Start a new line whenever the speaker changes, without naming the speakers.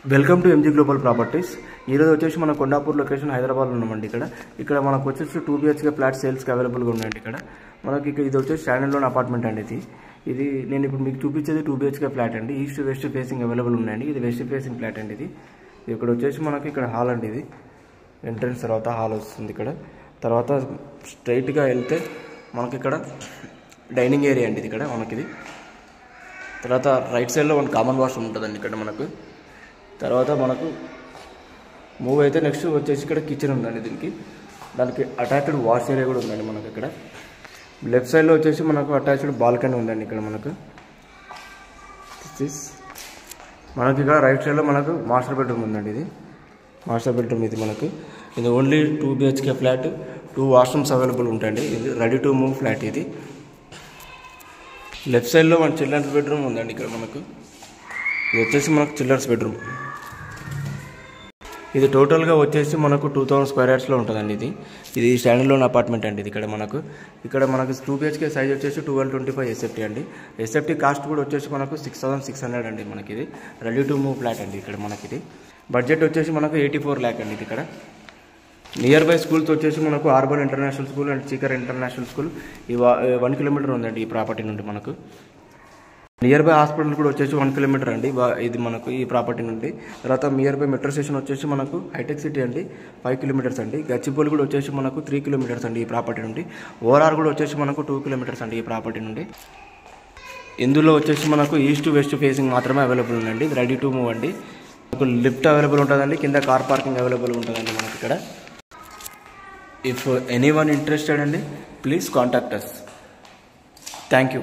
Welcome to MG global properties. ఈరోజు వచ్చేసి మన కొండాపూర్ లొకేషన్ హైదరాబాద్లో ఉన్నామండి. ఇక్కడ మనకు వచ్చేసి 2 BHK ఫ్లాట్ సేల్స్కి అవైలబుల్గా ఉన్నాయండి. మనకి ఇది వచ్చేసి స్టాండర్డ్ అపార్ట్మెంట్ అండి. ఇది నేను ఇప్పుడు మీకు చూపించేది 2 BHK ఫ్లాట్ అండి. ఈస్ట్ వెస్ట్ ఫేసింగ్ అవైలబుల్ ఉన్నాయండి. ఇది వెస్ట్ ఫేసింగ్ ఫ్లాట్ అండి. ఇది ఇక్కడ వచ్చేసి మనకి ఇక్కడ హాల్ అండి. ఇది ఎంట్రన్స్ తర్వాత హాల్ వస్తుంది. తర్వాత స్ట్రైట్గా వెళ్తే మనకి ఇక్కడ డైనింగ్ ఏరియా అండి. ఇది మనకి తర్వాత రైట్ సైడ్లో ఒక కామన్ వాష్రూమ్ ఉంటుందండి. ఇక్కడ మనకు తర్వాత మనకు మూవ్ అయితే నెక్స్ట్ వచ్చేసి ఇక్కడ కిచెన్ ఉందండి. దానికి అటాచ్డ్ వాష్ ఏరియా కూడా ఉందండి. మనకు ఇక్కడ లెఫ్ట్ సైడ్లో వచ్చేసి మనకు అటాచ్డ్ బాల్కనీ ఉందండి. ఇక్కడ మనకు ఇక్కడ రైట్ సైడ్లో మనకు మాస్టర్ బెడ్రూమ్ ఉందండి. ఇది మాస్టర్ బెడ్రూమ్. ఇది only 2 BHK flat, 2 washrooms available ఉంటాయండి. ఇది రెడీ టు మూవ్ ఫ్లాట్. ఇది లెఫ్ట్ సైడ్లో మన చిల్డ్రన్స్ బెడ్రూమ్ ఉందండి. ఇక్కడ మనకు ఇది వచ్చేసి మనకు చిల్డ్రన్స్ బెడ్రూమ్. ఇది టోటల్గా వచ్చేసి మనకు 2000 స్క్వేర్ యార్డ్స్లో ఉంటుందండి. ఇది స్టాండర్డ్ లోన్ అపార్ట్మెంట్ అండి. ఇక్కడ మనకు 2 BHK సైజ్ వచ్చేసి 1225 SFT అండి. SFT కాస్ట్ కూడా వచ్చేసి మనకు 6600 అండి. మనకి ఇది రెడీ టు మూవ్ ఫ్లాట్ అండి. ఇక్కడ మనకి ఇది బడ్జెట్ వచ్చేసి మనకు 84 lakh అండి. ఇక్కడ నియర్ బై స్కూల్స్ వచ్చేసి మనకు ఆర్బన్ ఇంటర్నేషనల్ స్కూల్ అండ్ చీకర్ ఇంటర్నేషనల్ స్కూల్ 1 kilometer ఉందండి ఈ ప్రాపర్టీ నుండి. మనకు నియర్ బై హాస్పిటల్ కూడా వచ్చేసి 1 kilometer అండి. ఇది మనకు ఈ ప్రాపర్టీ నుండి. తర్వాత నియర్ బై మెట్రో స్టేషన్ వచ్చేసి మనకు హైటెక్ సిటీ అండి 5 kilometers అండి. గచ్చిబౌలి కూడా వచ్చేసి మనకు 3 kilometers అండి ఈ ప్రాపర్టీ నుండి. ఓఆర్ఆర్ కూడా వచ్చేసి మనకు 2 kilometers అండి ఈ ప్రాపర్టీ నుండి. ఇందులో వచ్చేసి మనకు ఈస్ట్ వెస్ట్ ఫేసింగ్ మాత్రమే అవైలబుల్ ఉందండి. ఇది రెడీ టు మూవ్ అండి. మనకు లిఫ్ట్ అవైలబుల్ ఉంటుందండి. కింద కార్ పార్కింగ్ అవైలబుల్ ఉంటుందండి మనకి ఇక్కడ. ఇఫ్ ఎనీవన్ ఇంట్రెస్టెడ్ అండి, please contact us. Thank you.